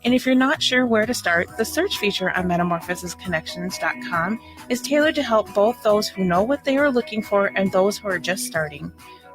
And if you're not sure where to start, the search feature on metamorphosisconnections.com is tailored to help both those who know what they are looking for and those who are just starting.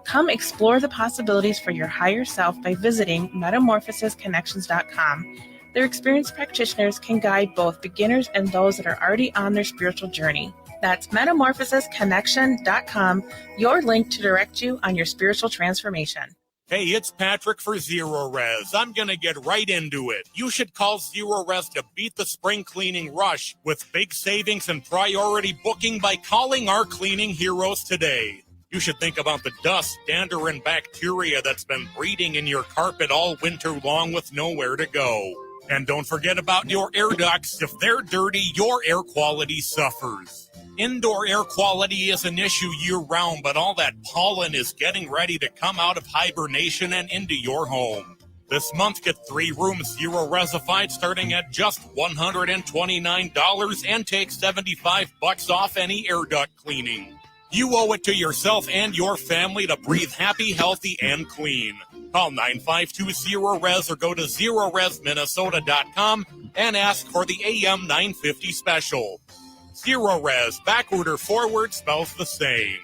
Come explore the possibilities for your higher self by visiting metamorphosisconnections.com. Their experienced practitioners can guide both beginners and those that are already on their spiritual journey. That's metamorphosisconnection.com, your link to direct you on your spiritual transformation. Hey, it's Patrick for Zero Res. I'm going to get right into it. You should call Zero Res to beat the spring cleaning rush with big savings and priority booking by calling our cleaning heroes today. You should think about the dust, dander, and bacteria that's been breeding in your carpet all winter long with nowhere to go. And don't forget about your air ducts. If they're dirty, your air quality suffers. Indoor air quality is an issue year-round, but all that pollen is getting ready to come out of hibernation and into your home. This month, get 3 rooms Zero Resified starting at just $129 and take $75 off any air duct cleaning. You owe it to yourself and your family to breathe happy, healthy, and clean. Call 9520-RES or go to ZeroResMinnesota.com and ask for the AM 950 special. Zero Res, backward or forward, spells the same.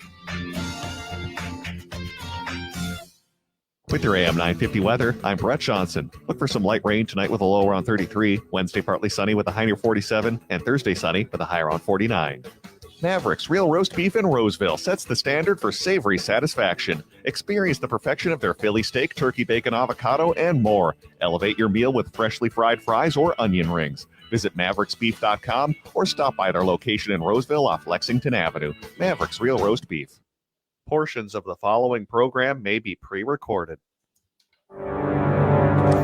With your AM 950 weather, I'm Brett Johnson. Look for some light rain tonight with a low around 33, Wednesday partly sunny with a high near 47, and Thursday sunny with a high around 49. Mavericks Real Roast Beef in Roseville sets the standard for savory satisfaction. Experience the perfection of their Philly steak, turkey bacon, avocado, and more. Elevate your meal with freshly fried fries or onion rings. Visit mavericksbeef.com or stop by their location in Roseville off Lexington Avenue. Mavericks Real Roast Beef. Portions of the following program may be pre-recorded.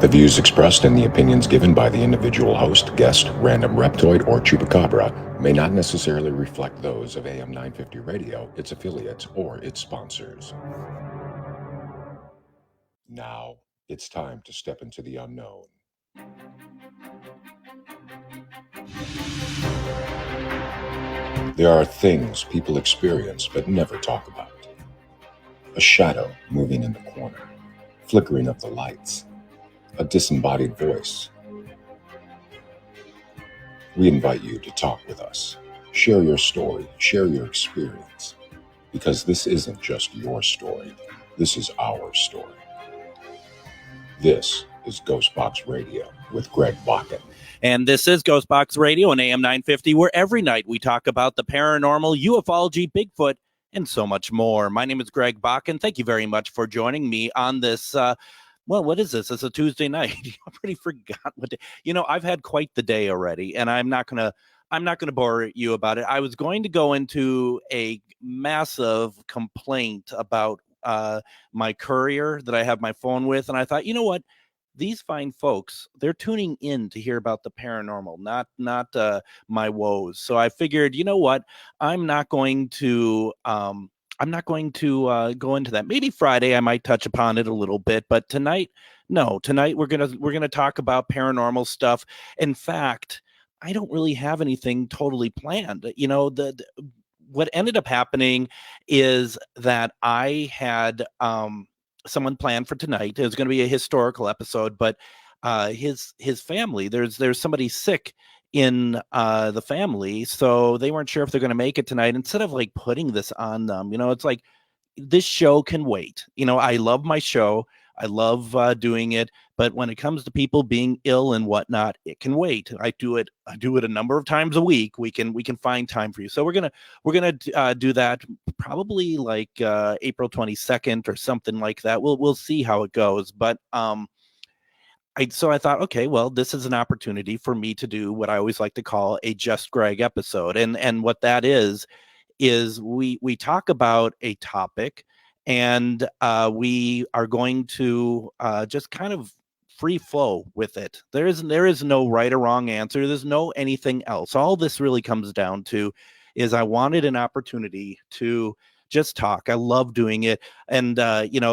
The views expressed and the opinions given by the individual host, guest, random reptoid, or chupacabra may not necessarily reflect those of AM 950 Radio, its affiliates, or its sponsors. Now, it's time to step into the unknown. There are things people experience but never talk about. A shadow moving in the corner, flickering of the lights, a disembodied voice. We invite you to talk with us. Share your story, share your experience, because this isn't just your story. This is our story. This is Ghostbox Radio with Greg Bakken. And this is Ghostbox Radio on AM 950, where every night we talk about the paranormal, ufology, Bigfoot, and so much more. My name is Greg Bakken. Thank you very much for joining me on this well, what is this? It's a Tuesday night. I already forgot what day. I've had quite the day already, and I'm not gonna bore you about it. I was going to go into a massive complaint about my courier that I have my phone with, and I thought, you know what? These fine folks, they're tuning in to hear about the paranormal, not my woes. So I figured, you know what? I'm not going to go into that. Maybe Friday I might touch upon it a little bit, but tonight we're gonna talk about paranormal stuff. In fact, I don't really have anything totally planned. What ended up happening is that I had someone planned for tonight. It was going to be a historical episode, but his family, there's somebody sick in the family, so they weren't sure if they're going to make it tonight. Instead of like putting this on them, it's like, this show can wait. I love my show, I love doing it, but when it comes to people being ill and whatnot, it can wait. I do it a number of times a week. We can find time for you. So we're gonna do that probably like April 22nd or something like that. We'll see how it goes, but so I thought, okay, well, this is an opportunity for me to do what I always like to call a Just Greg episode. And what that is we talk about a topic, and we are going to just kind of free flow with it. There is no right or wrong answer. There's no anything else. All this really comes down to is I wanted an opportunity to just talk. I love doing it. And,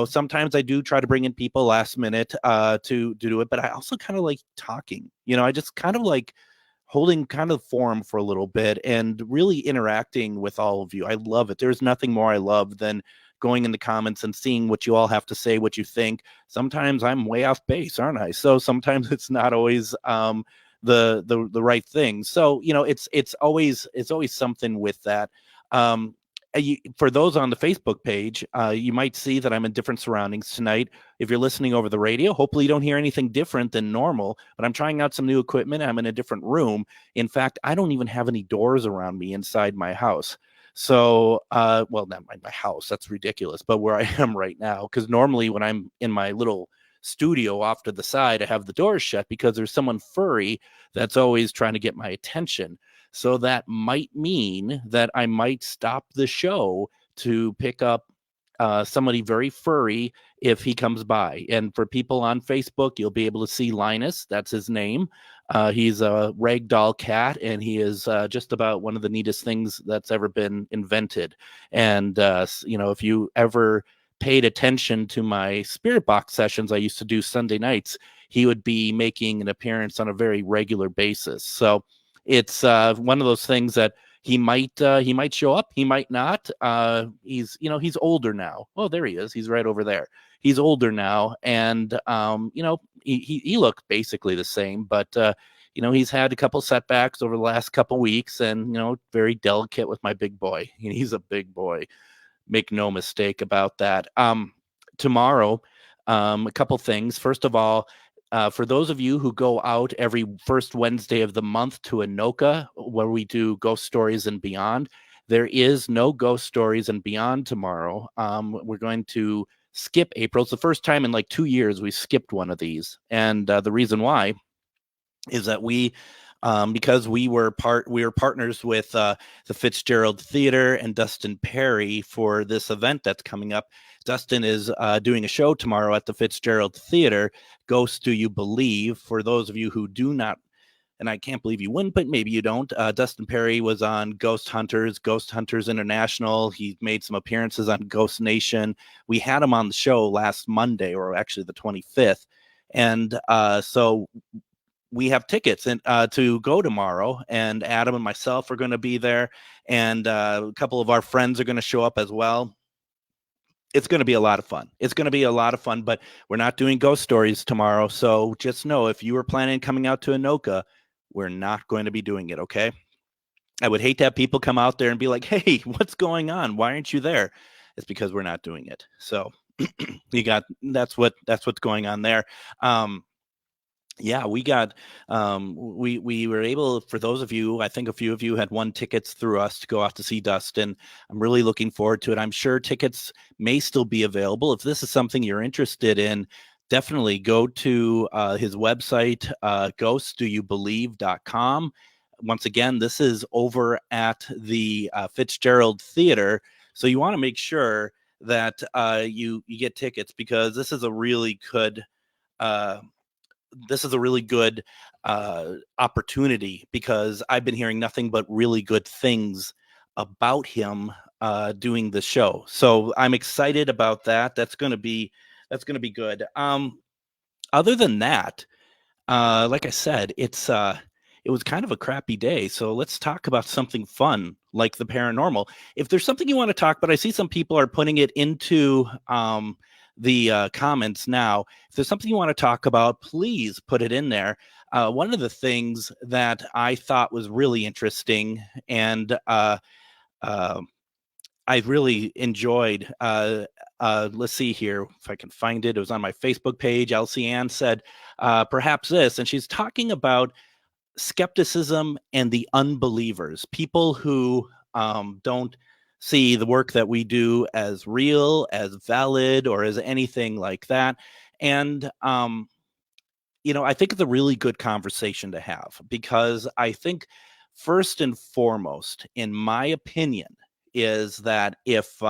sometimes I do try to bring in people last minute to do it, but I also kind of like talking. I just kind of like holding kind of form for a little bit and really interacting with all of you. I love it. There's nothing more I love than going in the comments and seeing what you all have to say, what you think. Sometimes I'm way off base, aren't I? So sometimes it's not always the right thing. So, it's always something with that. For those on the Facebook page, you might see that I'm in different surroundings tonight. If you're listening over the radio, hopefully you don't hear anything different than normal, but I'm trying out some new equipment. I'm in a different room. In fact, I don't even have any doors around me inside my house. So, well, not my house, that's ridiculous, but where I am right now, because normally when I'm in my little studio off to the side, I have the doors shut because there's someone furry that's always trying to get my attention. So that might mean that I might stop the show to pick up somebody very furry if he comes by. And for people on Facebook, you'll be able to see Linus. That's his name. He's a ragdoll cat, and he is just about one of the neatest things that's ever been invented. And, if you ever paid attention to my spirit box sessions I used to do Sunday nights, he would be making an appearance on a very regular basis. So it's one of those things that he might show up, he might not. He's older now. Oh, there he is. He's right over there. He's older now, and he looked basically the same, but he's had a couple setbacks over the last couple weeks, and very delicate with my big boy. He's a big boy. Make no mistake about that. Tomorrow, a couple things. First of all, for those of you who go out every first Wednesday of the month to Anoka, where we do Ghost Stories and Beyond, there is no Ghost Stories and Beyond tomorrow. We're going to skip April. It's the first time in like 2 years we skipped one of these. And the reason why is that because we were partners with the Fitzgerald Theater and Dustin Perry for this event that's coming up. Dustin is doing a show tomorrow at the Fitzgerald Theater, Ghosts Do You Believe? For those of you who do not, and I can't believe you wouldn't, but maybe you don't, Dustin Perry was on Ghost Hunters International. He made some appearances on Ghost Nation. We had him on the show last Monday, or actually the 25th. And so we have tickets to go tomorrow, and Adam and myself are going to be there, and a couple of our friends are going to show up as well. It's going to be a lot of fun. But we're not doing Ghost Stories tomorrow, so just know if you were planning on coming out to Anoka, we're not going to be doing it, okay? I would hate to have people come out there and be like, hey, what's going on? Why aren't you there? It's because we're not doing it. So that's what's going on there. Yeah, we got we were able, for those of you, I think a few of you had won tickets through us to go out to see Dustin. I'm really looking forward to it. I'm sure tickets may still be available. If this is something you're interested in, definitely go to his website, ghostsdoyoubelieve.com. Once again, this is over at the Fitzgerald Theater, so you want to make sure that you get tickets, because this is a really good opportunity, because I've been hearing nothing but really good things about him doing the show. So I'm excited about that. That's going to be good. Other than that, like I said, it was kind of a crappy day. So let's talk about something fun, like the paranormal. If there's something you want to talk about, I see some people are putting it into the comments now. If there's something you want to talk about, please put it in there. One of the things that I thought was really interesting, and I really enjoyed, let's see here if I can find it. It was on my Facebook page. Elsie Ann said, perhaps this, and she's talking about skepticism and the unbelievers, people who don't see the work that we do as real, as valid, or as anything like that. And, I think it's a really good conversation to have, because I think first and foremost, in my opinion, is that if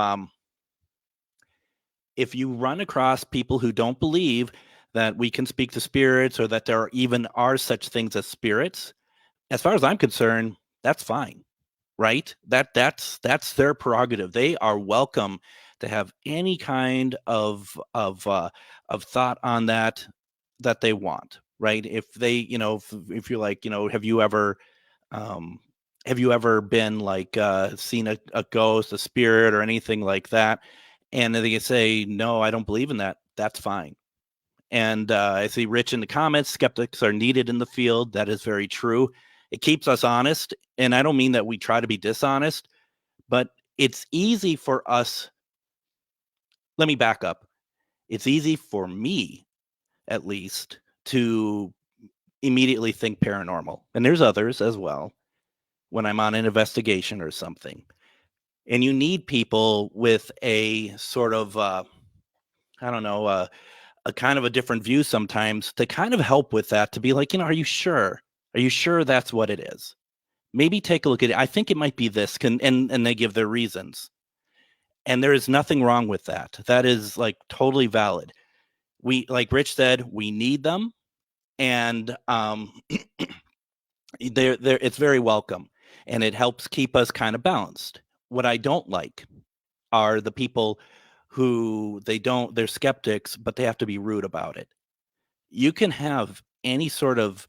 you run across people who don't believe that we can speak to spirits, or that there even are such things as spirits, as far as I'm concerned, that's fine. Right? That's their prerogative. They are welcome to have any kind of thought on that they want. Right? If they, if you're like, have you ever been like seen a ghost, a spirit, or anything like that? And they say, no, I don't believe in that. That's fine. And I see Rich in the comments, skeptics are needed in the field. That is very true. It keeps us honest. And I don't mean that we try to be dishonest, but it's easy for us. Let me back up. It's easy for me, at least, to immediately think paranormal. And there's others as well when I'm on an investigation or something. And you need people with a sort of, a kind of a different view sometimes to kind of help with that, to be like, are you sure? Are you sure that's what it is? Maybe take a look at it. I think it might be this, and they give their reasons. And there is nothing wrong with that. That is like totally valid. We, like Rich said, we need them. And they're it's very welcome, and it helps keep us kind of balanced. What I don't like are the people who they're skeptics, but they have to be rude about it. You can have any sort of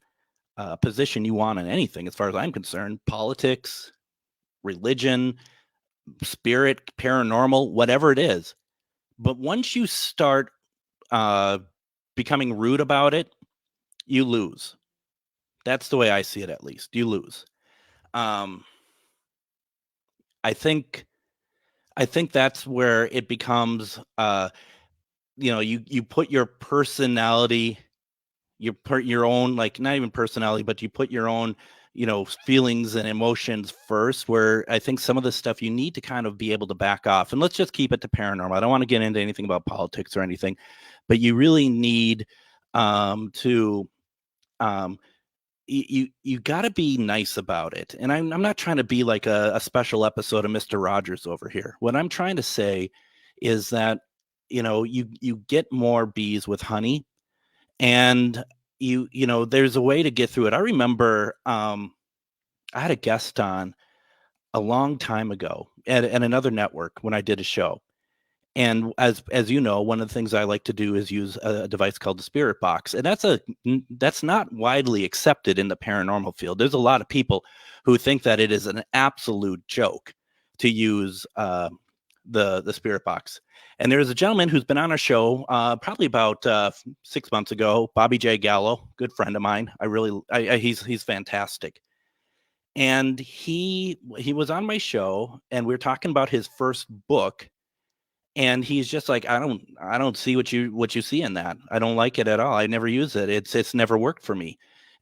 position you want on anything, as far as I'm concerned, politics, religion, spirit, paranormal, whatever it is. But once you start becoming rude about it, you lose. That's the way I see it, at least. You lose. I think that's where it becomes, you put your personality, you put your own, like, not even personality, but you put your own, feelings and emotions first, where I think some of the stuff you need to kind of be able to back off. And let's just keep it to paranormal. I don't want to get into anything about politics or anything, but you really need you got to be nice about it. And I'm not trying to be like a special episode of Mr. Rogers over here. What I'm trying to say is that, you get more bees with honey, and there's a way to get through it. I remember I had a guest on a long time ago at another network when I did a show. And as you know, one of the things I like to do is use a device called the Spirit Box. And that's not widely accepted in the paranormal field. There's a lot of people who think that it is an absolute joke to use the Spirit Box. And there's a gentleman who's been on our show probably about 6 months ago, Bobby J. Gallo, good friend of mine. He's fantastic. And he was on my show, and we were talking about his first book. And he's just like, I don't see what you see in that. I don't like it at all. I never use it. It's never worked for me.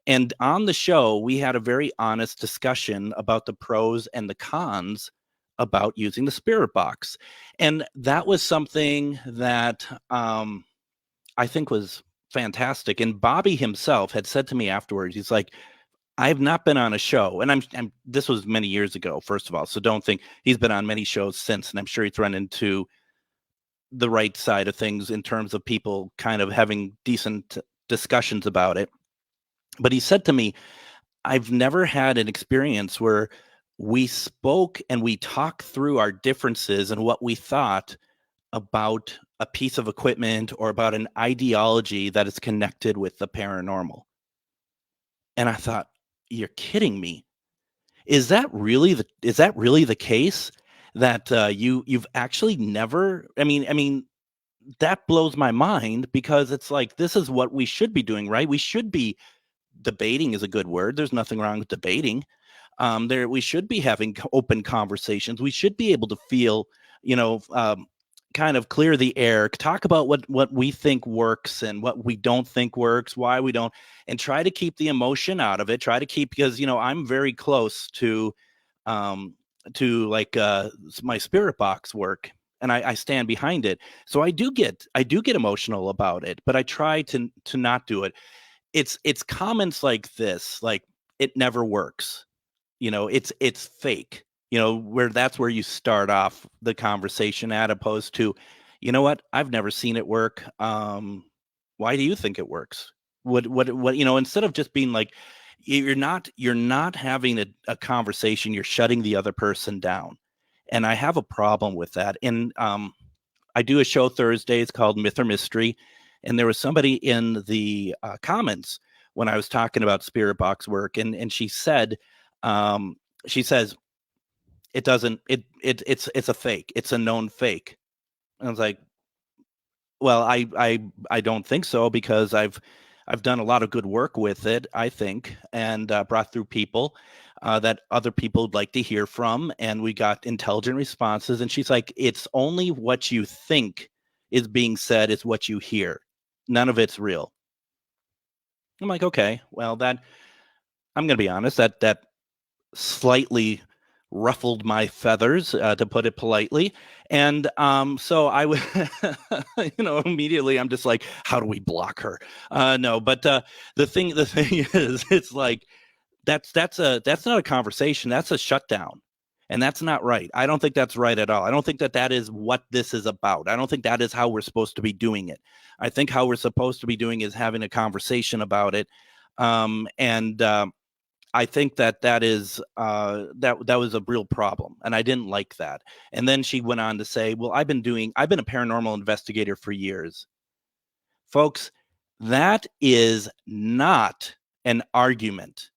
And on the show, we had a very honest discussion about the pros and the cons about using the Spirit Box. And that was something that I think was fantastic. And Bobby himself had said to me afterwards, he's like, I've not been on a show, and this was many years ago, first of all. So don't think he's been on many shows since, and I'm sure he's run into the right side of things in terms of people kind of having decent discussions about it. But he said to me, I've never had an experience where we spoke and we talked through our differences and what we thought about a piece of equipment or about an ideology that is connected with the paranormal. And I thought, you're kidding me. Is that really the case? That you've actually never, I mean, that blows my mind, because it's like, this is what we should be doing, right? We should be debating, is a good word. There's nothing wrong with debating. We should be having open conversations. We should be able to feel, kind of clear the air, talk about what we think works and what we don't think works, why we don't, and try to keep the emotion out of it. Because, I'm very close to my Spirit Box work, and I stand behind it. So I do get emotional about it, but I try to not do it. It's comments like this, like, it never works. It's fake, where that's where you start off the conversation, at opposed to, you know what, I've never seen it work. Why do you think it works? What, instead of just being like, you're not having a conversation, you're shutting the other person down. And I have a problem with that. And I do a show Thursdays called Myth or Mystery. And there was somebody in the comments when I was talking about Spirit Box work. And she said, she says, it's a fake. It's a known fake. And I was like, well, I don't think so, because I've done a lot of good work with it, I think, and brought through people that other people would like to hear from, and we got intelligent responses. And she's like, it's only what you think is being said is what you hear. None of it's real. I'm like, okay, well, that, I'm going to be honest, that slightly ruffled my feathers, to put it politely. And so I would, immediately I'm just like, how do we block her? No, but the thing is, it's like, that's not a conversation. That's a shutdown. And that's not right. I don't think that's right at all. I don't think that is what this is about. I don't think that is how we're supposed to be doing it. I think how we're supposed to be doing is having a conversation about it. I think that is that was a real problem, and I didn't like that. And then she went on to say, well, I've been a paranormal investigator for years. Folks, that is not an argument.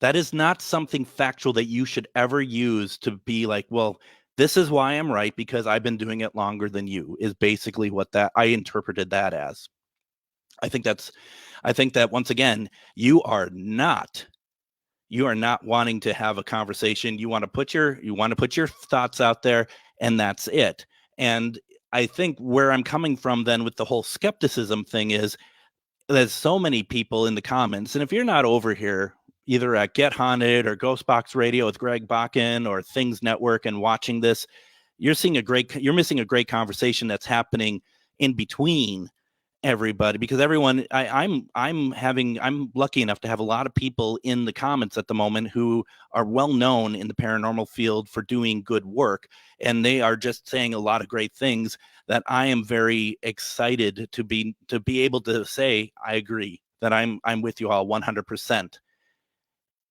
That is not something factual that you should ever use to be like, well, this is why I'm right, because I've been doing it longer than you, is basically what that I interpreted that as. I think that once again, you are not wanting to have a conversation. You want to put your thoughts out there, and that's it. And I think where I'm coming from then with the whole skepticism thing is there's so many people in the comments. And if you're not over here, either at Get Haunted or Ghostbox Radio with Greg Bakken or Things Network and watching this, you're missing a great conversation that's happening in between everybody, because everyone, I'm lucky enough to have a lot of people in the comments at the moment who are well known in the paranormal field for doing good work, and they are just saying a lot of great things that I am very excited to be able to say I agree, that I'm with you all 100%.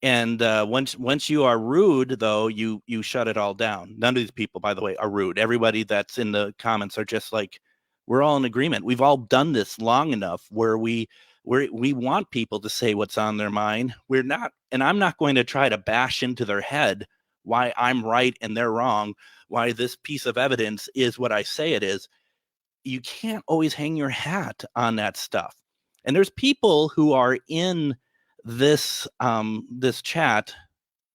And once you are rude, though, you shut it all down. None of these people, by the way, are rude. Everybody that's in the comments are just like, we're all in agreement. We've all done this long enough where we want people to say what's on their mind. We're not, and I'm not going to try to bash into their head why I'm right and they're wrong, why this piece of evidence is what I say it is. You can't always hang your hat on that stuff. And there's people who are in this chat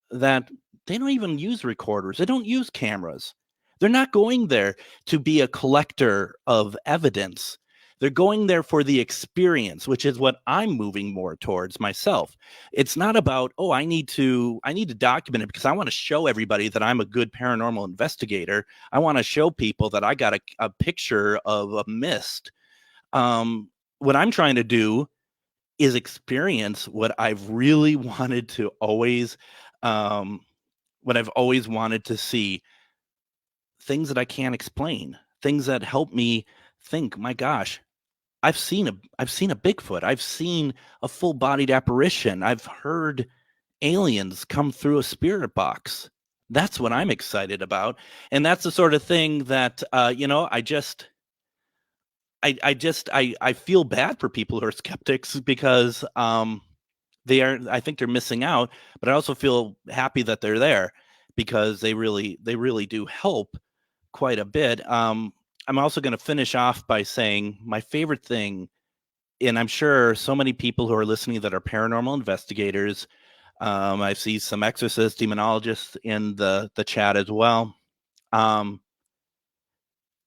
that they don't even use recorders. They don't use cameras. They're not going there to be a collector of evidence. They're going there for the experience, which is what I'm moving more towards myself. It's not about, oh, I need to document it because I want to show everybody that I'm a good paranormal investigator. I want to show people that I got a picture of a mist. What I'm trying to do is experience what I've really wanted to always, what I've always wanted to see. Things that I can't explain, things that help me think, my gosh, I've seen a Bigfoot. I've seen a full-bodied apparition. I've heard aliens come through a spirit box. That's what I'm excited about. And that's the sort of thing that, I feel bad for people who are skeptics, because I think they're missing out, but I also feel happy that they're there, because they really do help quite a bit. I'm also going to finish off by saying my favorite thing, and I'm sure so many people who are listening that are paranormal investigators, I see some exorcists, demonologists in the chat as well.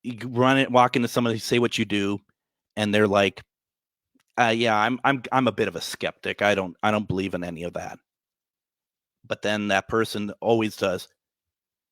You walk into somebody, say what you do, and they're like, yeah, I'm a bit of a skeptic. I don't believe in any of that. But then that person always does,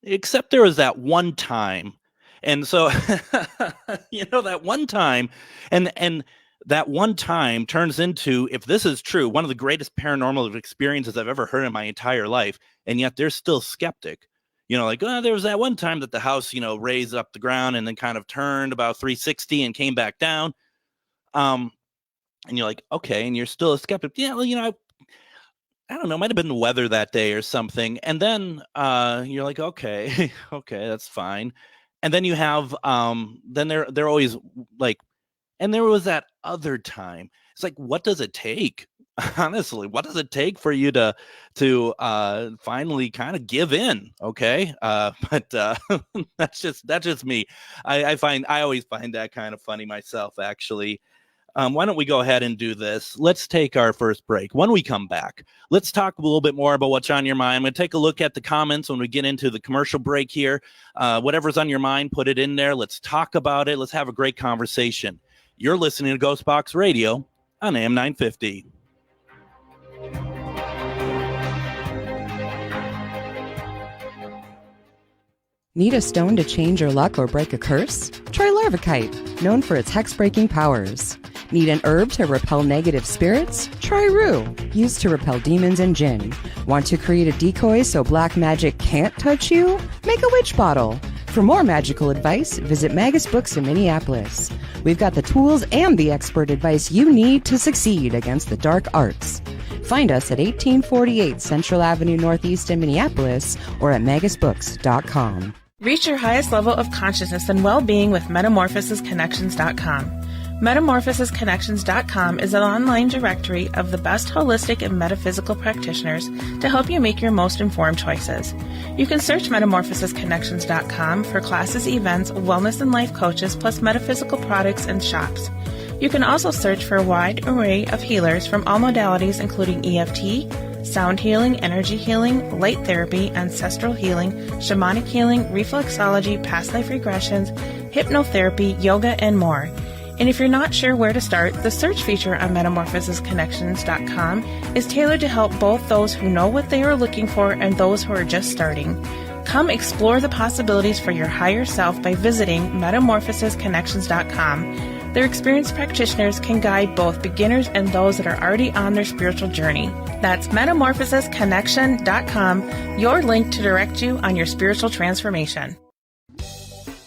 except there was that one time. And so, that one time, and that one time turns into, if this is true, one of the greatest paranormal experiences I've ever heard in my entire life. And yet they're still skeptic, like, oh, there was that one time that the house, raised up the ground and then kind of turned about 360 and came back down. And you're like, okay. And you're still a skeptic. Yeah. Well, I don't know, might have been the weather that day or something. And then you're like, okay, okay, that's fine. And then you have, then they're always like, and there was that other time. It's like, what does it take? honestly, what does it take for you to finally kind of give in? Okay. But that's just me. I always find that kind of funny myself, actually. Why don't we go ahead and do this? Let's take our first break. When we come back, let's talk a little bit more about what's on your mind. I'm going to take a look at the comments when we get into the commercial break here. Whatever's on your mind, put it in there. Let's talk about it. Let's have a great conversation. You're listening to Ghostbox Radio on AM 950. Need a stone to change your luck or break a curse? Try Larvikite, known for its hex-breaking powers. Need an herb to repel negative spirits? Try Rue, used to repel demons and jinn. Want to create a decoy so black magic can't touch you? Make a witch bottle. For more magical advice, visit Magus Books in Minneapolis. We've got the tools and the expert advice you need to succeed against the dark arts. Find us at 1848 Central Avenue Northeast in Minneapolis or at magusbooks.com. Reach your highest level of consciousness and well-being with metamorphosisconnections.com. Metamorphosisconnections.com is an online directory of the best holistic and metaphysical practitioners to help you make your most informed choices. You can search metamorphosisconnections.com for classes, events, wellness and life coaches, plus metaphysical products and shops. You can also search for a wide array of healers from all modalities, including EFT, sound healing, energy healing, light therapy, ancestral healing, shamanic healing, reflexology, past life regressions, hypnotherapy, yoga, and more. And if you're not sure where to start, the search feature on metamorphosisconnections.com is tailored to help both those who know what they are looking for and those who are just starting. Come explore the possibilities for your higher self by visiting metamorphosisconnections.com. Their experienced practitioners can guide both beginners and those that are already on their spiritual journey. That's metamorphosisconnection.com, your link to direct you on your spiritual transformation.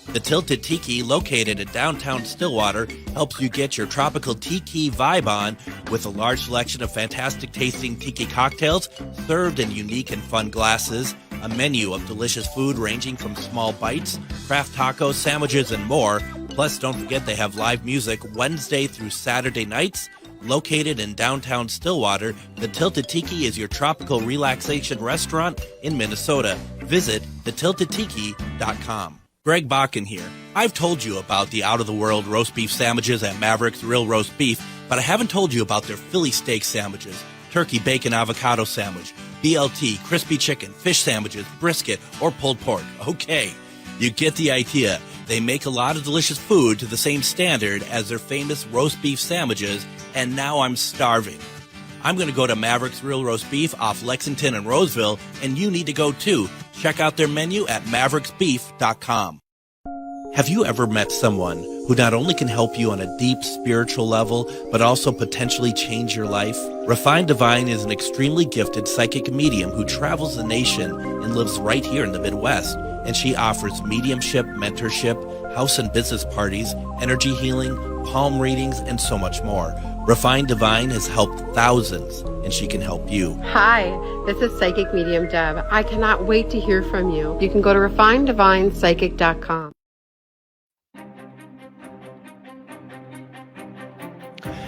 The Tilted Tiki, located in downtown Stillwater, helps you get your tropical tiki vibe on with a large selection of fantastic tasting tiki cocktails served in unique and fun glasses, a menu of delicious food ranging from small bites, craft tacos, sandwiches, and more. Plus, don't forget they have live music Wednesday through Saturday nights. Located in downtown Stillwater, the Tilted Tiki is your tropical relaxation restaurant in Minnesota. Visit thetiltedtiki.com. Greg Bakken here. I've told you about the out-of-the-world roast beef sandwiches at Maverick's Real Roast Beef, but I haven't told you about their Philly steak sandwiches, turkey bacon avocado sandwich, BLT, crispy chicken, fish sandwiches, brisket, or pulled pork. Okay, you get the idea. They make a lot of delicious food to the same standard as their famous roast beef sandwiches, and now I'm starving. I'm going to go to Maverick's Real Roast Beef off Lexington and Roseville, and you need to go too. Check out their menu at mavericksbeef.com. Have you ever met someone who not only can help you on a deep spiritual level, but also potentially change your life? Refined Divine is an extremely gifted psychic medium who travels the nation and lives right here in the Midwest. And she offers mediumship, mentorship, house and business parties, energy healing, palm readings, and so much more. Refined Divine has helped thousands, and she can help you. Hi, this is Psychic Medium Deb. I cannot wait to hear from you. You can go to refineddivinepsychic.com.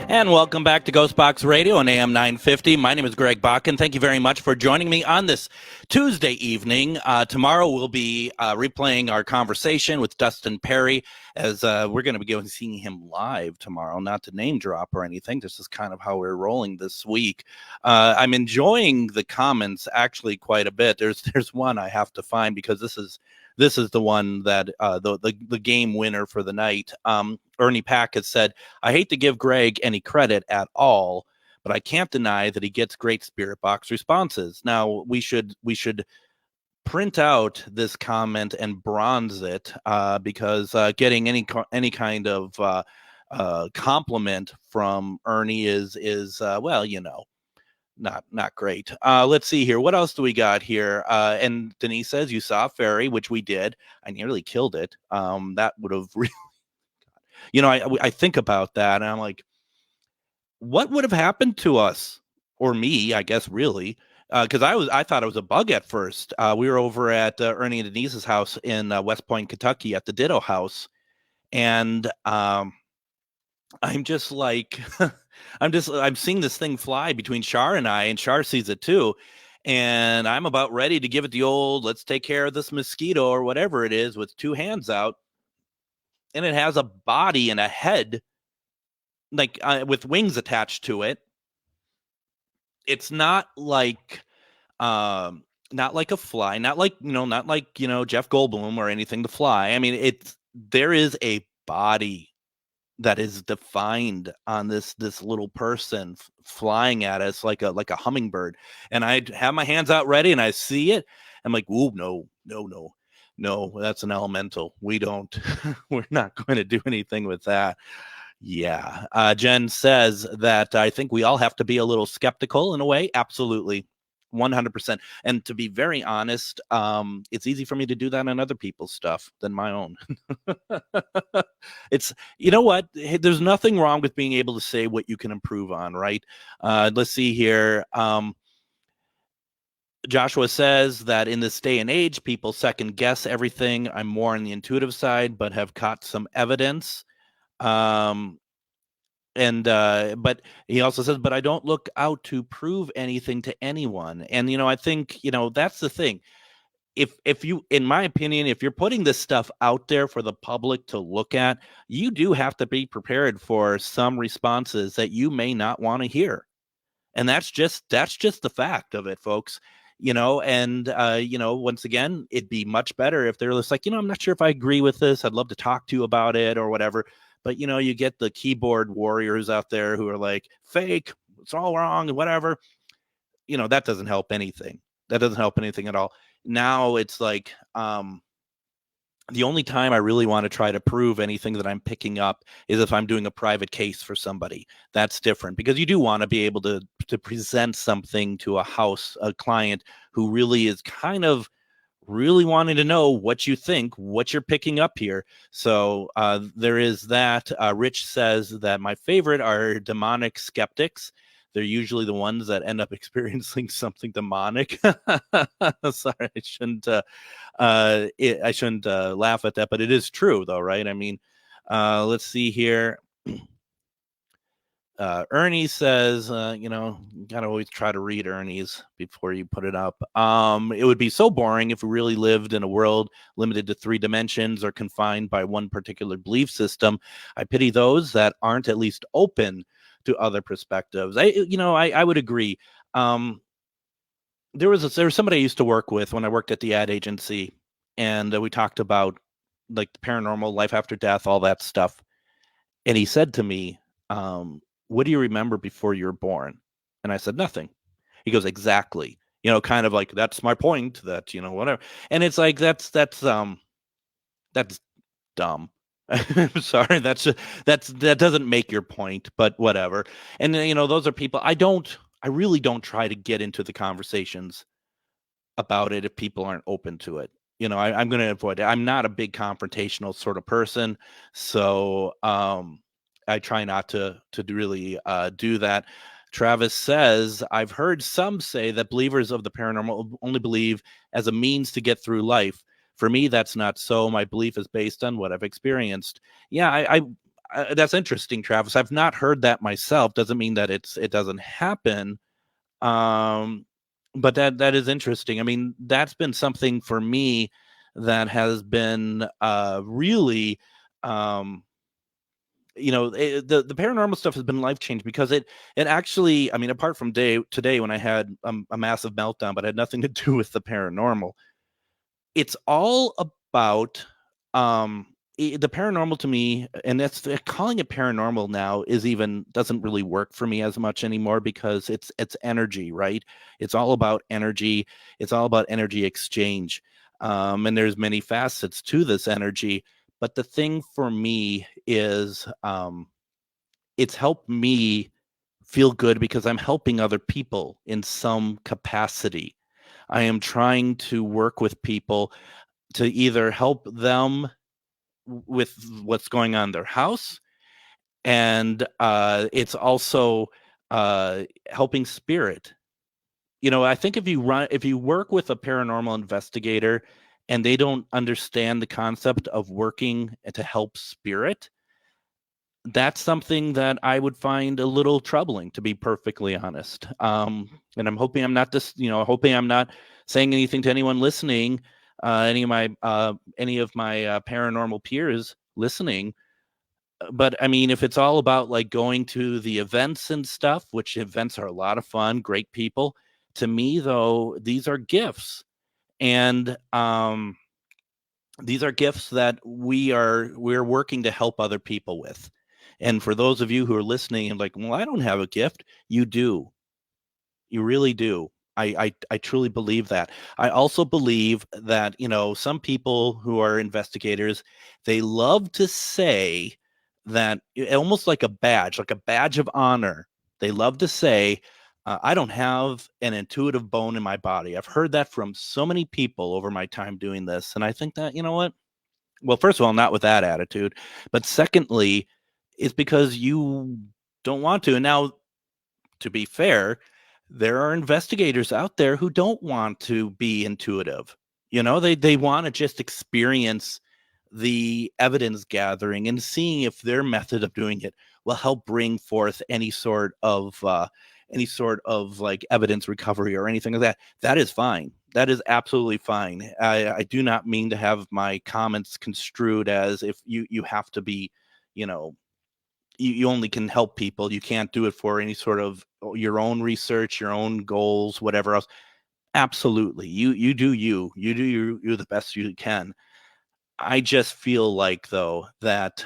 And welcome back to Ghostbox Radio on AM 950. My name is Greg Bakken. Thank you very much for joining me on this Tuesday evening. Tomorrow we'll be replaying our conversation with Dustin Perry, as we're going to be seeing him live tomorrow. Not to name drop or anything. This is kind of how we're rolling this week. I'm enjoying the comments actually quite a bit. There's one I have to find because this is the one that the game winner for the night. Ernie Pack has said, I hate to give Greg any credit at all, but I can't deny that he gets great spirit box responses. Now we should print out this comment and bronze it because getting any kind of compliment from Ernie is well, you know, not great. Let's see here. What else do we got here? And Denise says you saw Fairy, which we did. I nearly killed it. That would have really, you know, I think about that and I'm like, what would have happened to us or me, I guess, really? Because I thought it was a bug at first. We were over at Ernie and Denise's house in West Point, Kentucky at the Ditto House. And I'm just like, I'm seeing this thing fly between Shar and I, and Shar sees it too. And I'm about ready to give it the old, let's take care of this mosquito or whatever it is, with two hands out. And it has a body and a head, like with wings attached to it. It's not like a fly, not like Jeff Goldblum or anything to fly. I mean, there is a body that is defined on this little person flying at us like a hummingbird. And I have my hands out ready and I see it. I'm like, ooh, no, that's an elemental. We're not going to do anything with that. Yeah. Jen says that I think we all have to be a little skeptical in a way. Absolutely. 100%. And to be very honest, it's easy for me to do that on other people's stuff than my own. It's, you know what? There's nothing wrong with being able to say what you can improve on, right? Let's see here. Joshua says that in this day and age, people second guess everything. I'm more on the intuitive side, but have caught some evidence. But he also says, but I don't look out to prove anything to anyone. And, I think, that's the thing. If you, in my opinion, if you're putting this stuff out there for the public to look at, you do have to be prepared for some responses that you may not want to hear. And that's just the fact of it, folks. Once again, it'd be much better if they're just like, I'm not sure if I agree with this. I'd love to talk to you about it or whatever. But, you get the keyboard warriors out there who are like, fake, it's all wrong, whatever. That doesn't help anything. That doesn't help anything at all. Now it's like the only time I really want to try to prove anything that I'm picking up is if I'm doing a private case for somebody. That's different, because you do want to be able to present something to a client who really is kind of really wanting to know what you think, what you're picking up here. So there is that. Rich says that my favorite are demonic skeptics. They're usually the ones that end up experiencing something demonic. Sorry, I shouldn't laugh at that, but it is true though, right? I mean, let's see here. Ernie says, you gotta always try to read Ernie's before you put it up. It would be so boring if we really lived in a world limited to 3 dimensions or confined by one particular belief system. I pity those that aren't at least open to other perspectives. I would agree. There was somebody I used to work with when I worked at the ad agency, and we talked about like the paranormal, life after death, all that stuff. And he said to me, what do you remember before you were born? And I said, nothing. He goes, exactly. Kind of like, that's my point, that, whatever. And it's like, that's dumb. I'm sorry. That doesn't make your point, but whatever. And those are people I really don't try to get into the conversations about it if people aren't open to it. I'm going to avoid it. I'm not a big confrontational sort of person. So, I try not to really do that. Travis says, I've heard some say that believers of the paranormal only believe as a means to get through life. For me, that's not so. My belief is based on what I've experienced. Yeah, I that's interesting, Travis. I've not heard that myself. Doesn't mean that it doesn't happen. But that is interesting. I mean, that's been something for me that has been really the paranormal stuff has been life-changing, because it actually, I mean, apart from today when I had a massive meltdown, but it had nothing to do with the paranormal. It's all about the paranormal to me, and that's calling it paranormal now doesn't really work for me as much anymore, because it's energy, right? It's all about energy. It's all about energy exchange. And there's many facets to this energy. But the thing for me is it's helped me feel good because I'm helping other people in some capacity. I am trying to work with people to either help them with what's going on in their house, and it's also helping spirit. I think if you work with a paranormal investigator and they don't understand the concept of working to help spirit, that's something that I would find a little troubling, to be perfectly honest. And I'm hoping I'm not hoping I'm not saying anything to anyone listening, any of my paranormal peers listening. But I mean, if it's all about like going to the events and stuff, which events are a lot of fun, great people. To me, though, these are gifts, and these are gifts that we're working to help other people with. And for those of you who are listening and like, well, I don't have a gift, you do. You really do. I truly believe that. I also believe that, some people who are investigators, they love to say that almost like a badge of honor. They love to say, I don't have an intuitive bone in my body. I've heard that from so many people over my time doing this. And I think that, you know what? Well, first of all, not with that attitude. But secondly, it's because you don't want to. And now, to be fair, there are investigators out there who don't want to be intuitive. They want to just experience the evidence gathering and seeing if their method of doing it will help bring forth any sort of like evidence recovery or anything like that. That is fine. That is absolutely fine. I do not mean to have my comments construed as if you have to be, you only can help people. You can't do it for any sort of your own research, your own goals, whatever else. Absolutely. You do you the best you can. I just feel like, though, that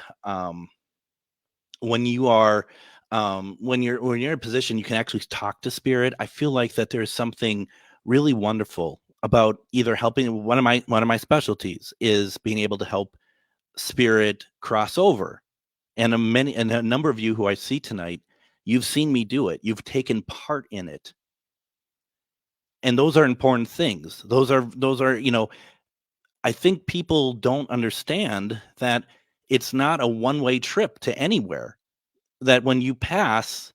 when you are when you're in a position you can actually talk to spirit, I feel like that there's something really wonderful about either helping. One of my specialties is being able to help spirit cross over. And a number of you who I see tonight, you've seen me do it. You've taken part in it. And those are important things. Those are, I think people don't understand that it's not a one-way trip to anywhere. That when you pass,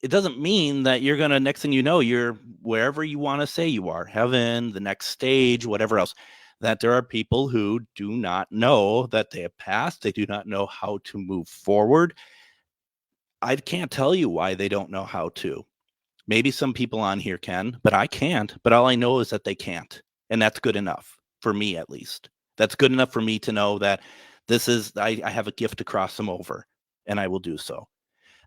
it doesn't mean that you're going to, next thing you know, you're wherever you want to say you are, heaven, the next stage, whatever else. That there are people who do not know that they have passed. They do not know how to move forward. I can't tell you why they don't know how to. Maybe some people on here can, but I can't. But all I know is that they can't. And that's good enough for me, at least. That's good enough for me to know that I have a gift to cross them over, and I will do so.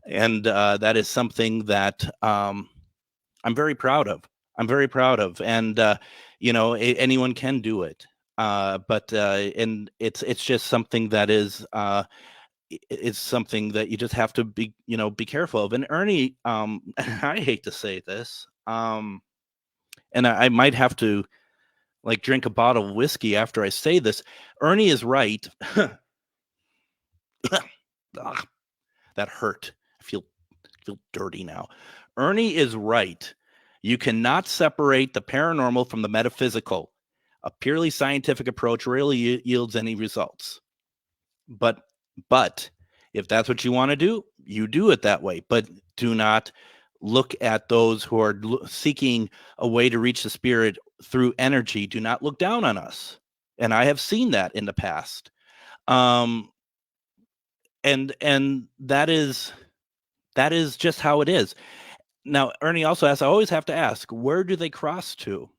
And that is something that I'm very proud of. And, anyone can do it. But it's just something that is, it's something that you just have to be careful of. And Ernie, I hate to say this, and I might have to like drink a bottle of whiskey after I say this. Ernie is right. Ugh, that hurt. I feel dirty now. Ernie is right. You cannot separate the paranormal from the metaphysical. A purely scientific approach rarely yields any results. But if that's what you want to do, you do it that way. But do not look at those who are seeking a way to reach the spirit through energy. Do not look down on us. And I have seen that in the past. And that is just how it is. Now, Ernie also asks, I always have to ask, where do they cross to?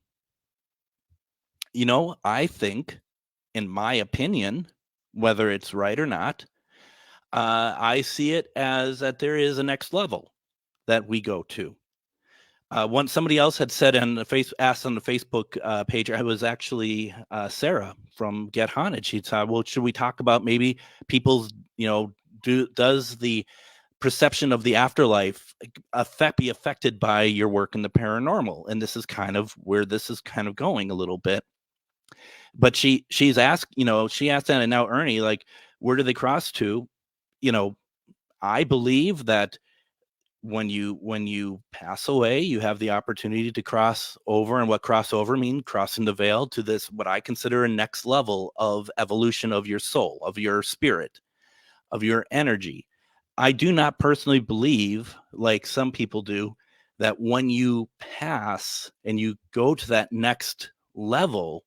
I think, in my opinion, whether it's right or not, I see it as that there is a next level that we go to. Once somebody else had said asked on the Facebook page, I was actually Sarah from Get Haunted. She said, well, should we talk about maybe people's, does the perception of the afterlife be affected by your work in the paranormal? And this is kind of where this is kind of going a little bit. But she's asked, she asked that, and now Ernie, like, where do they cross to? I believe that when you pass away, you have the opportunity to cross over. And what crossover means, crossing the veil to this, what I consider a next level of evolution of your soul, of your spirit, of your energy. I do not personally believe, like some people do, that when you pass and you go to that next level,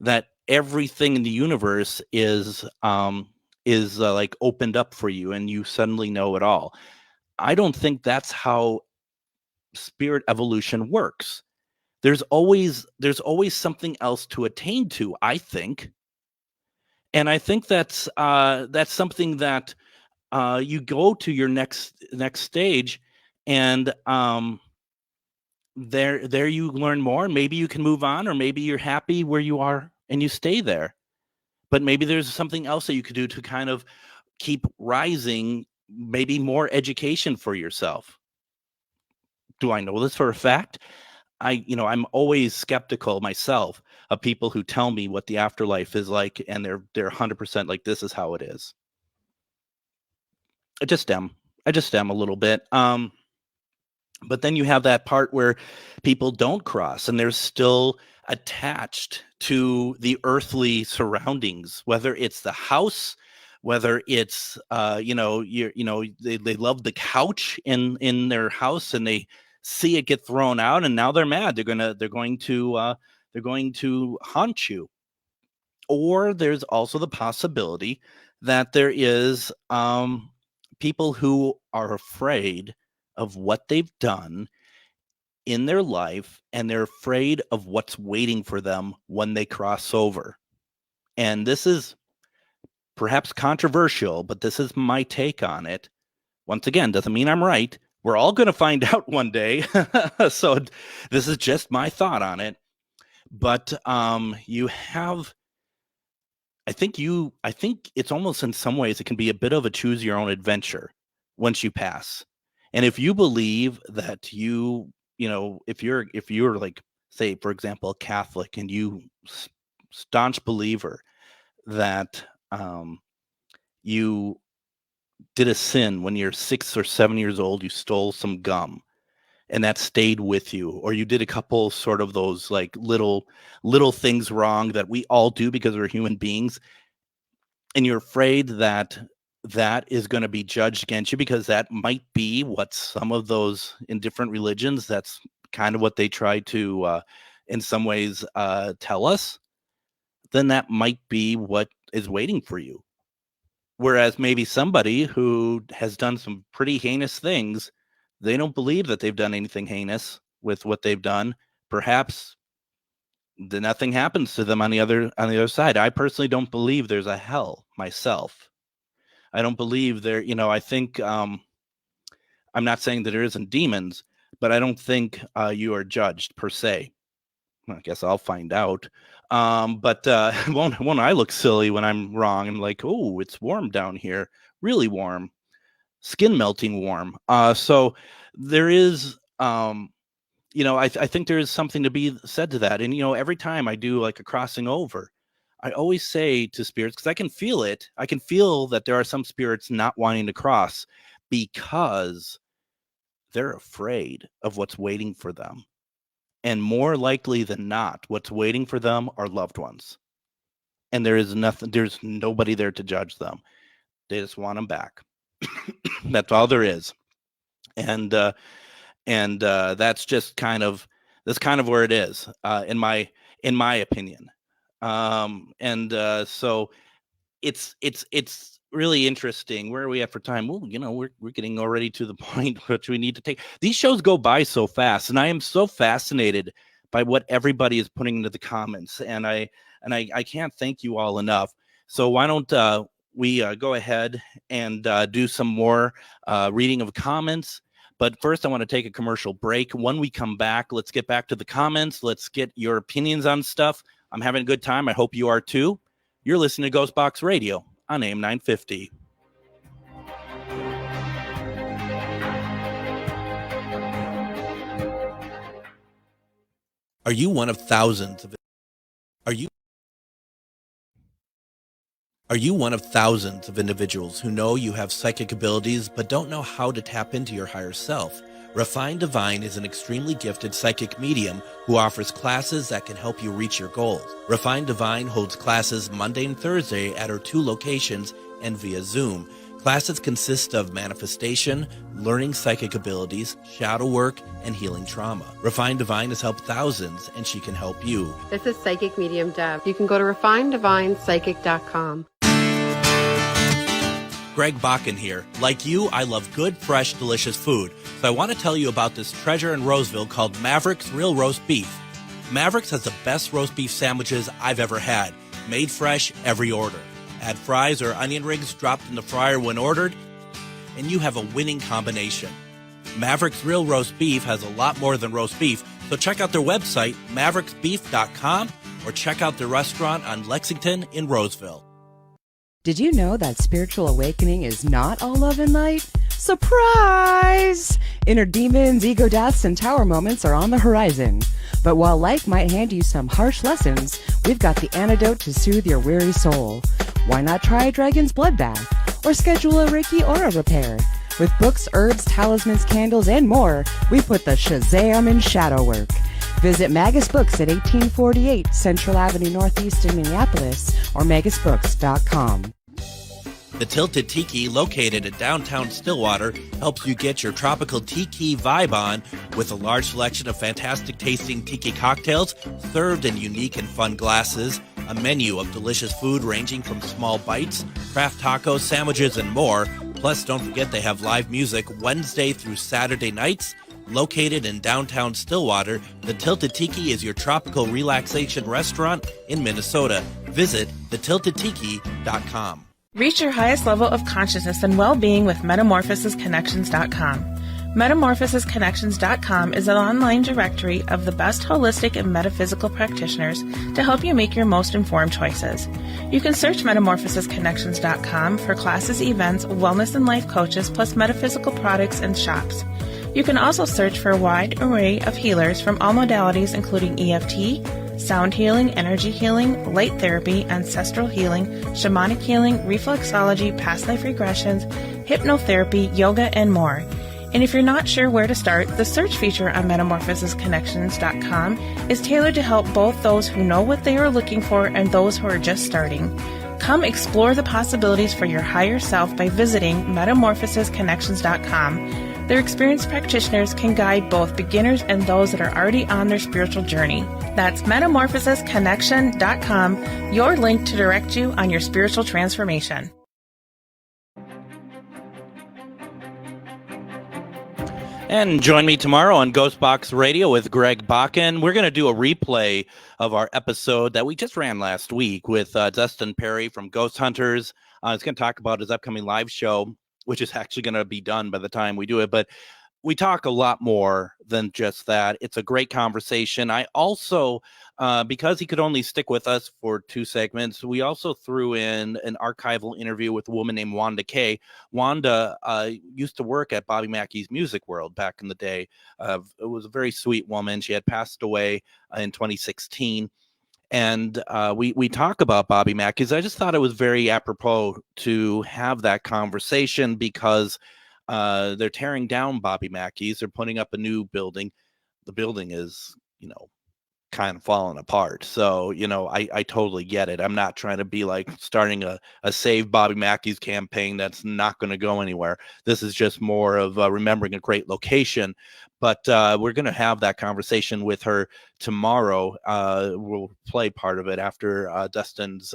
that everything in the universe is is like opened up for you and you suddenly know it all. I don't think that's how spirit evolution works. There's always something else to attain to, I think. And I think that's something that you go to your next stage, and there you learn more. Maybe you can move on, or maybe you're happy where you are and you stay there. But maybe there's something else that you could do to kind of keep rising, maybe more education for yourself. Do I know this for a fact? I'm always skeptical myself of people who tell me what the afterlife is like, and they're 100% like, this is how it is. I just am a little bit. But then you have that part where people don't cross and they're still attached to the earthly surroundings, whether it's the house, whether it's they love the couch in their house, and they see it get thrown out, and now they're mad. They're going to haunt you. Or there's also the possibility that there is people who are afraid of what they've done in their life, and they're afraid of what's waiting for them when they cross over. And this is perhaps controversial, but this is my take on it. Once again, doesn't mean I'm right. We're all going to find out one day. So this is just my thought on it. But you have, I think it's almost, in some ways, it can be a bit of a choose your own adventure once you pass. And if you believe that if you're like, say, for example, a Catholic, and you staunch believer that you did a sin when you're 6 or 7 years old, you stole some gum, and that stayed with you, or you did a couple sort of those like little things wrong that we all do because we're human beings, and you're afraid that is going to be judged against you, because that might be what some of those in different religions, that's kind of what they try to in some ways tell us, then that might be what is waiting for you. Whereas maybe somebody who has done some pretty heinous things, they don't believe that they've done anything heinous with what they've done. Perhaps nothing happens to them on the other side. I personally don't believe there's a hell myself. I don't believe there, I think, I'm not saying that there isn't demons, but I don't think you are judged per se. I guess I'll find out. But won't I look silly when I'm wrong? I'm like, oh, it's warm down here, really warm, skin melting warm. So there is, I think there is something to be said to that. And, every time I do like a crossing over, I always say to spirits, because I can feel it. I can feel that there are some spirits not wanting to cross because they're afraid of what's waiting for them. And more likely than not, what's waiting for them are loved ones. And there's nobody there to judge them. They just want them back. That's all there is. And that's just kind of where it is, in my opinion. So it's really interesting. Where are we at for time? Well, we're getting already to the point which we need to take. These shows go by so fast, and I am so fascinated by what everybody is putting into the comments, and I can't thank you all enough. So why don't we go ahead and do some more reading of comments? But first, I want to take a commercial break. When we come back, let's get back to the comments. Let's get your opinions on stuff. I'm having a good time. I hope you are too. You're listening to Ghostbox Radio on AM 950. Are you one of thousands of individuals who know you have psychic abilities but don't know how to tap into your higher self? Refined Divine is an extremely gifted psychic medium who offers classes that can help you reach your goals. Refined Divine holds classes Monday and Thursday at her 2 locations and via Zoom. Classes consist of manifestation, learning psychic abilities, shadow work, and healing trauma. Refined Divine has helped thousands, and she can help you. This is Psychic Medium Deb. You can go to refinedivinepsychic.com. Greg Bakken here. Like you, I love good, fresh, delicious food. So I want to tell you about this treasure in Roseville called Maverick's Real Roast Beef. Maverick's has the best roast beef sandwiches I've ever had. Made fresh every order. Add fries or onion rings dropped in the fryer when ordered, and you have a winning combination. Maverick's Real Roast Beef has a lot more than roast beef, so check out their website, mavericksbeef.com, or check out their restaurant on Lexington in Roseville. Did you know that spiritual awakening is not all love and light? Surprise! Inner demons, ego deaths, and tower moments are on the horizon. But while life might hand you some harsh lessons, we've got the antidote to soothe your weary soul. Why not try a dragon's blood bath? Or schedule a Reiki aura repair? With books, herbs, talismans, candles, and more, we put the Shazam in shadow work. Visit Magus Books at 1848 Central Avenue Northeast in Minneapolis or magusbooks.com. The Tilted Tiki, located in downtown Stillwater, helps you get your tropical tiki vibe on with a large selection of fantastic tasting tiki cocktails served in unique and fun glasses, a menu of delicious food ranging from small bites, craft tacos, sandwiches, and more. Plus, don't forget they have live music Wednesday through Saturday nights. Located in downtown Stillwater, the Tilted Tiki is your tropical relaxation restaurant in Minnesota. Visit thetiltedtiki.com. Reach your highest level of consciousness and well-being with metamorphosisconnections.com. Metamorphosisconnections.com is an online directory of the best holistic and metaphysical practitioners to help you make your most informed choices. You can search metamorphosisconnections.com for classes, events, wellness and life coaches, plus metaphysical products and shops. You can also search for a wide array of healers from all modalities, including EFT, sound healing, energy healing, light therapy, ancestral healing, shamanic healing, reflexology, past life regressions, hypnotherapy, yoga, and more. And if you're not sure where to start, the search feature on metamorphosisconnections.com is tailored to help both those who know what they are looking for and those who are just starting. Come explore the possibilities for your higher self by visiting metamorphosisconnections.com. Their experienced practitioners can guide both beginners and those that are already on their spiritual journey. That's metamorphosisconnection.com, your link to direct you on your spiritual transformation. And join me tomorrow on Ghostbox Radio with Greg Bakken. We're going to do a replay of our episode that we just ran last week with Dustin Perry from Ghost Hunters. He's going to talk about his upcoming live show, which is actually going to be done by the time we do it. But we talk a lot more than just that. It's a great conversation. I also, because he could only stick with us for 2 segments, we also threw in an archival interview with a woman named Wanda Kay. Wanda used to work at Bobby Mackey's Music World back in the day. It was a very sweet woman. She had passed away in 2016. And we talk about Bobby Mackey's. I just thought it was very apropos to have that conversation because they're tearing down Bobby Mackey's. They're putting up a new building. The building is, kind of falling apart. So, I totally get it. I'm not trying to be like starting a Save Bobby Mackey's campaign that's not going to go anywhere. This is just more of remembering a great location. But we're going to have that conversation with her tomorrow. We'll play part of it after Dustin's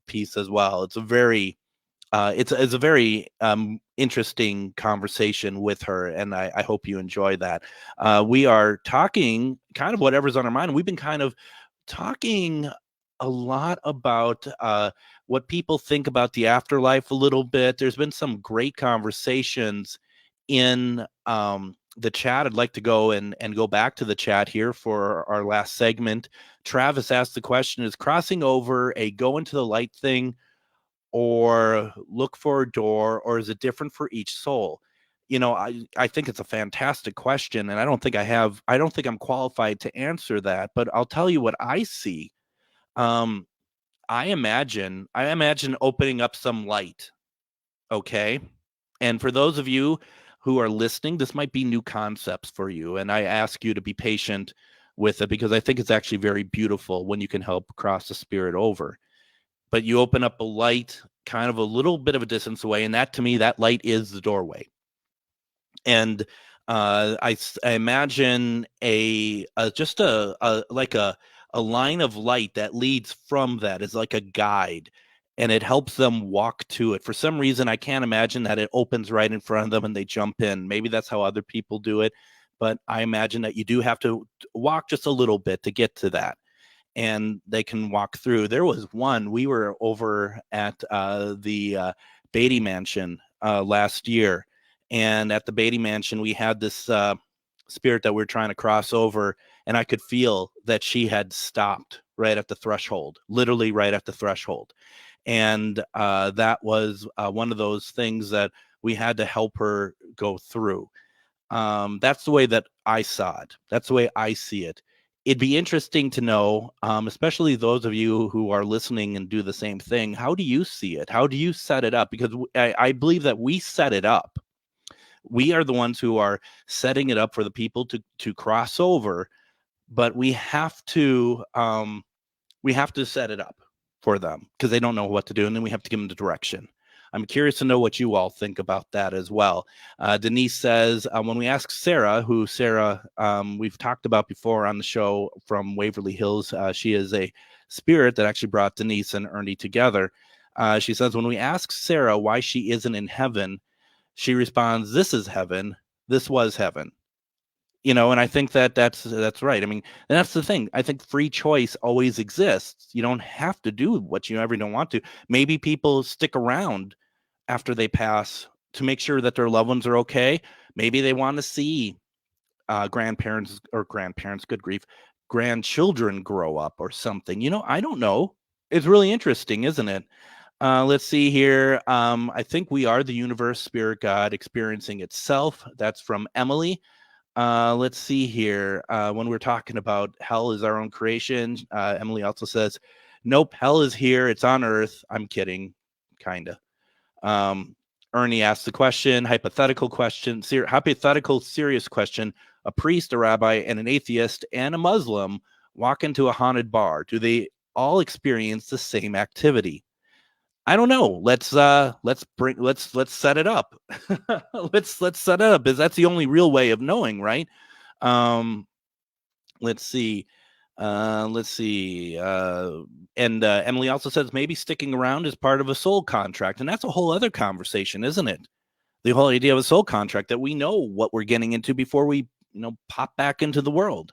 piece as well. It's a very interesting conversation with her, and I hope you enjoy that. We are talking kind of whatever's on our mind. We've been kind of talking a lot about what people think about the afterlife a little bit. There's been some great conversations in the chat. I'd like to go and go back to the chat here for our last segment. Travis asked the question, is crossing over a go into the light thing or look for a door, or is it different for each soul? I think it's a fantastic question, and I don't think I'm qualified to answer that, but I'll tell you what I see. I imagine opening up some light. Okay. And for those of you who are listening, this might be new concepts for you. And I ask you to be patient with it because I think it's actually very beautiful when you can help cross the spirit over. But you open up a light kind of a little bit of a distance away. And that, to me, that light is the doorway. And I imagine a line of light that leads from that is like a guide. and it helps them walk to it. For some reason, I can't imagine that it opens right in front of them and they jump in. Maybe that's how other people do it, but I imagine that you do have to walk just a little bit to get to that, and they can walk through. There was one, we were over at the Beatty Mansion last year, and at the Beatty Mansion, we had this spirit that we were trying to cross over, and I could feel that she had stopped right at the threshold, literally right at the threshold. And that was one of those things that we had to help her go through. That's the way that I saw it. That's the way I see it. It'd be interesting to know, especially those of you who are listening and do the same thing. How do you see it? How do you set it up? Because I believe that we set it up. We are the ones who are setting it up for the people to cross over, but we have to set it up for them because they don't know what to do, and then we have to give them the direction. I'm curious to know what you all think about that as well. Denise says, when we ask Sarah, who Sarah we've talked about before on the show from Waverly Hills, she is a spirit that actually brought Denise and Ernie together. She says, when we ask Sarah why she isn't in heaven, she responds, this is heaven. This was heaven. And I think that's right. I mean, and that's the thing. I think free choice always exists. You don't have to do what you ever don't want to. Maybe people stick around after they pass to make sure that their loved ones are okay. Maybe they want to see grandparents, good grief, grandchildren grow up or something. I don't know. It's really interesting, isn't it? Let's see here. I think we are the universe, spirit, God experiencing itself. That's from Emily. Let's see here. When we're talking about hell is our own creation, Emily also says, nope, hell is here. It's on earth. I'm kidding. Kind of. Ernie asked the question, hypothetical serious question. A priest, a rabbi, and an atheist and a Muslim walk into a haunted bar. Do they all experience the same activity? I don't know. Let's set it up. let's set it up, because that's the only real way of knowing, right? Let's see. And Emily also says maybe sticking around is part of a soul contract, and that's a whole other conversation, isn't it? The whole idea of a soul contract, that we know what we're getting into before we, pop back into the world.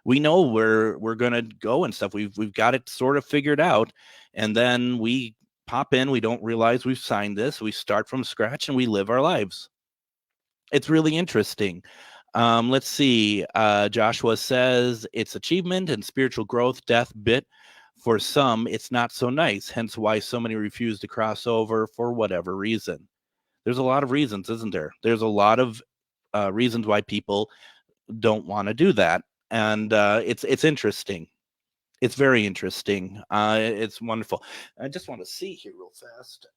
We know where we're going to go and stuff. We've got it sort of figured out, and then we pop in, we don't realize we've signed this, we start from scratch, and we live our lives. It's really interesting. Let's see. Joshua says it's achievement and spiritual growth, death bit. For some, it's not so nice, hence why so many refuse to cross over for whatever reason. There's a lot of reasons, isn't there? There's a lot of reasons why people don't want to do that, and it's interesting. It's very interesting. It's wonderful. I just want to see here real fast.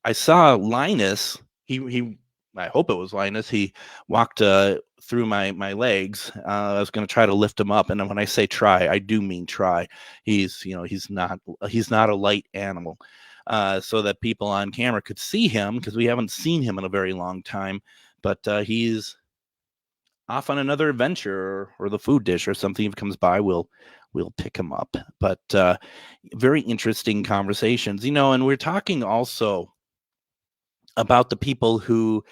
I saw Linus. He I hope it was Linus. He walked through my legs. I was going to try to lift him up, and when I say try, I do mean try. He's not a light animal, so that people on camera could see him, because we haven't seen him in a very long time. But he's off on another adventure, or the food dish or something. If it comes by, we'll pick him up. But very interesting conversations, and we're talking also about the people who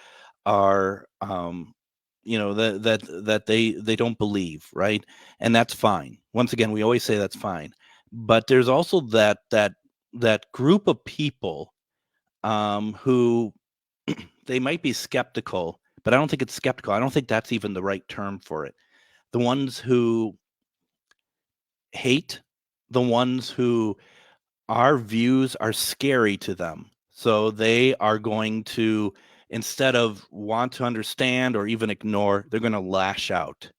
are that they don't believe, right? And that's fine. Once again, we always say that's fine, but there's also that group of people who they might be skeptical, but I don't think it's skeptical. I don't think that's even the right term for it. The ones who hate, the ones who our views are scary to them. So they are going to, instead of want to understand or even ignore, they're going to lash out.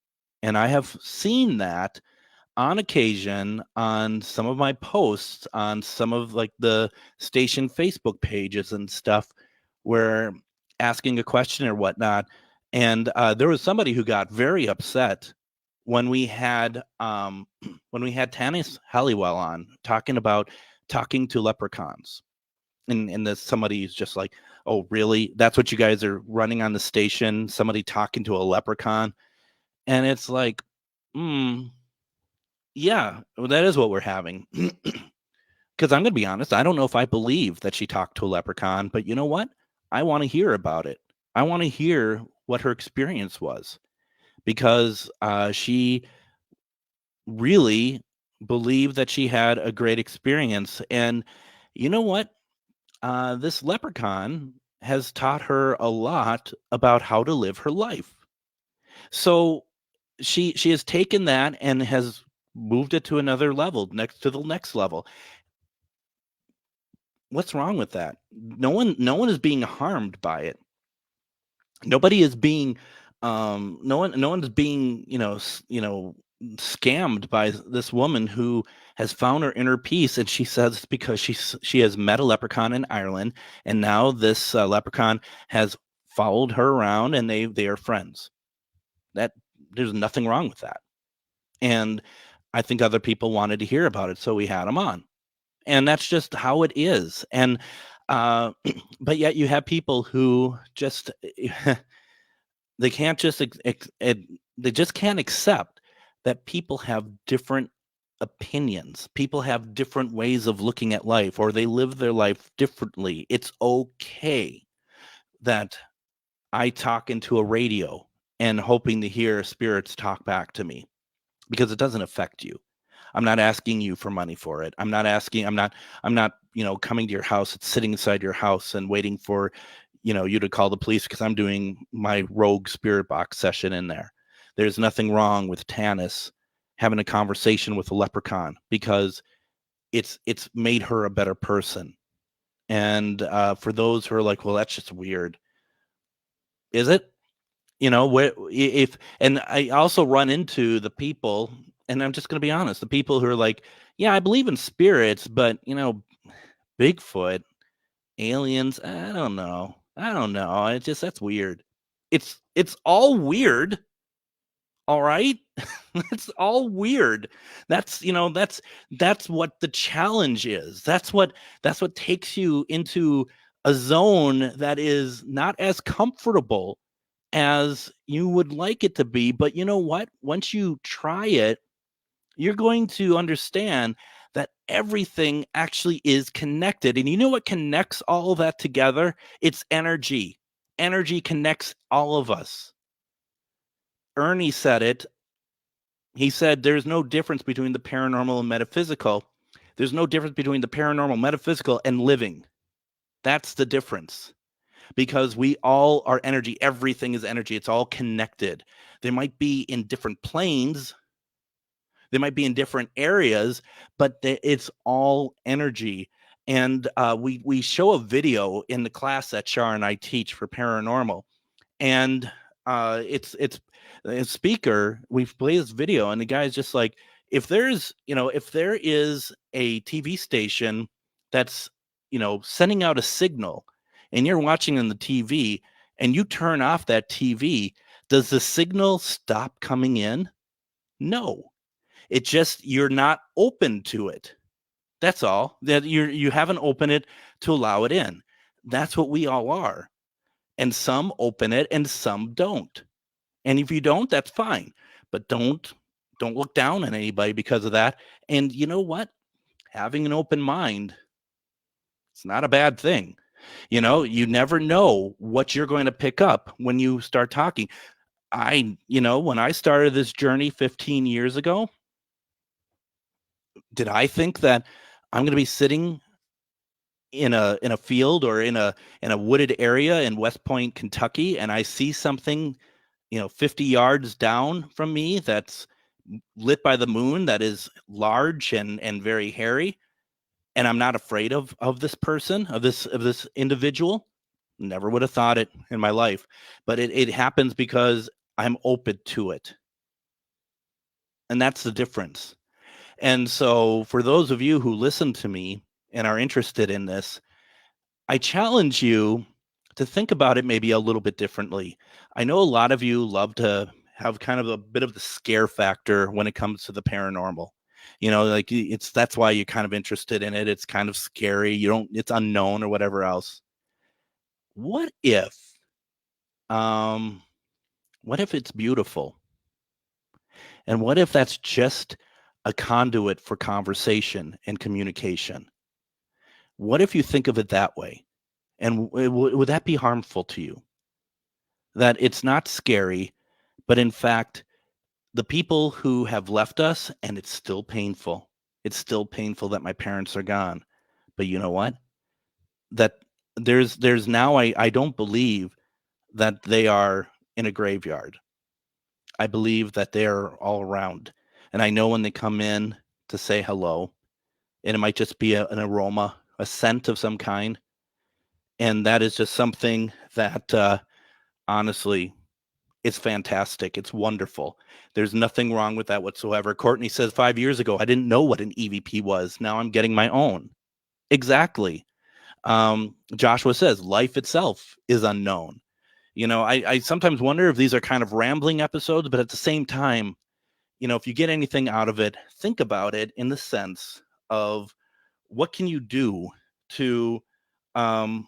And I have seen that on occasion on some of my posts on some of the station Facebook pages and stuff, where asking a question or whatnot. And there was somebody who got very upset when we had Tanis Halliwell on talking to leprechauns, and this somebody's just like, oh really, that's what you guys are running on the station, somebody talking to a leprechaun? And it's like, yeah, well, that is what we're having. Because I'm going to be honest, I don't know if I believe that she talked to a leprechaun, but you know what? I want to hear about it. I want to hear what her experience was, because she really believed that she had a great experience. And you know what? This leprechaun has taught her a lot about how to live her life. So she has taken that and has moved it to another level, next to the next level. What's wrong with that? No one is being harmed by it. Nobody is being no one's being, scammed by this woman who has found her inner peace. And she says it's because she has met a leprechaun in Ireland, and now this leprechaun has followed her around, and they are friends. That there's nothing wrong with that. And I think other people wanted to hear about it, so we had them on. And that's just how it is. And but yet you have people who just they can't just they just can't accept that people have different opinions. People have different ways of looking at life, or they live their life differently. It's okay that I talk into a radio and hoping to hear spirits talk back to me, because it doesn't affect you. I'm not asking you for money for it. I'm not, coming to your house. It's sitting inside your house and waiting for, you to call the police because I'm doing my rogue spirit box session in there. There's nothing wrong with Tanis having a conversation with a leprechaun, because it's made her a better person. And for those who are like, well, that's just weird. Is it? And I also run into the people, and I'm just going to be honest, the people who are like, yeah, I believe in spirits, but Bigfoot, aliens, I don't know. That's weird. It's all weird. All right. It's all weird. That's what the challenge is. That's what takes you into a zone that is not as comfortable as you would like it to be. But you know what? Once you try it, you're going to understand that everything actually is connected. And you know what connects all of that together? It's energy. Energy connects all of us. Ernie said it. He said there's no difference between the paranormal and metaphysical. There's no difference between the paranormal, metaphysical, and living. That's the difference. Because we all are energy. Everything is energy. It's all connected. They might be in different planes. They might be in different areas, but it's all energy. And we show a video in the class that Char and I teach for paranormal. And it's a speaker. We play this video, and the guy's just like, if there is a TV station that's, sending out a signal, and you're watching on the TV and you turn off that TV, does the signal stop coming in? No. It just, you're not open to it. That's all. That you haven't opened it to allow it in. That's what we all are. And some open it and some don't. And if you don't, that's fine. But don't look down on anybody because of that. And you know what? Having an open mind, it's not a bad thing. You never know what you're going to pick up when you start talking. When I started this journey 15 years ago, did I think that I'm going to be sitting in a field or in a wooded area in West Point, Kentucky, and I see something, 50 yards down from me that's lit by the moon, that is large and very hairy, and I'm not afraid of this person, of this individual? Never would have thought it in my life. But it happens because I'm open to it. And that's the difference. And so for those of you who listen to me and are interested in this, I challenge you to think about it maybe a little bit differently. I know a lot of you love to have kind of a bit of the scare factor when it comes to the paranormal. That's why you're kind of interested in it. It's kind of scary. It's unknown or whatever else. What if it's beautiful? And what if that's just a conduit for conversation and communication? What if you think of it that way? And would that be harmful to you? That it's not scary, but in fact, the people who have left us, and it's still painful. It's still painful that my parents are gone. But you know what? That there's now, I don't believe that they are in a graveyard. I believe that they're all around. And I know when they come in to say hello, and it might just be an aroma, a scent of some kind. And that is just something that, honestly, it's fantastic. It's wonderful. There's nothing wrong with that whatsoever. Courtney says 5 years ago, I didn't know what an EVP was. Now I'm getting my own. Exactly. Joshua says life itself is unknown. You know, I sometimes wonder if these are kind of rambling episodes, but at the same time, you know, if you get anything out of it, think about it in the sense of what can you do to, I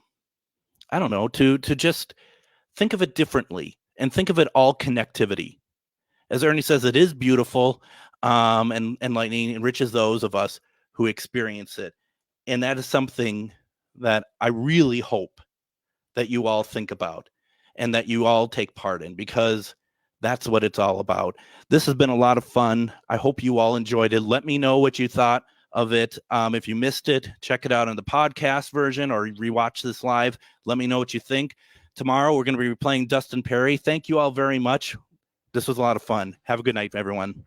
don't know, to just think of it differently and think of it all connectivity. As Ernie says, it is beautiful, and lightning enriches those of us who experience it. And that is something that I really hope that you all think about and that you all take part in, because that's what it's all about. This has been a lot of fun. I hope you all enjoyed it. Let me know what you thought of it. If you missed it, check it out on the podcast version or rewatch this live. Let me know what you think. Tomorrow, we're going to be playing Dustin Perry. Thank you all very much. This was a lot of fun. Have a good night, everyone.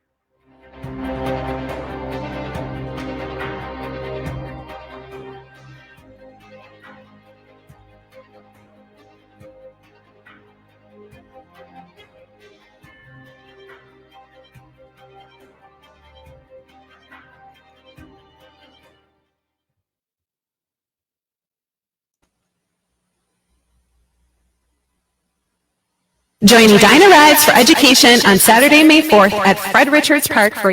Join Edina Rides for Education on Saturday, May 4th at Fred Richards Park for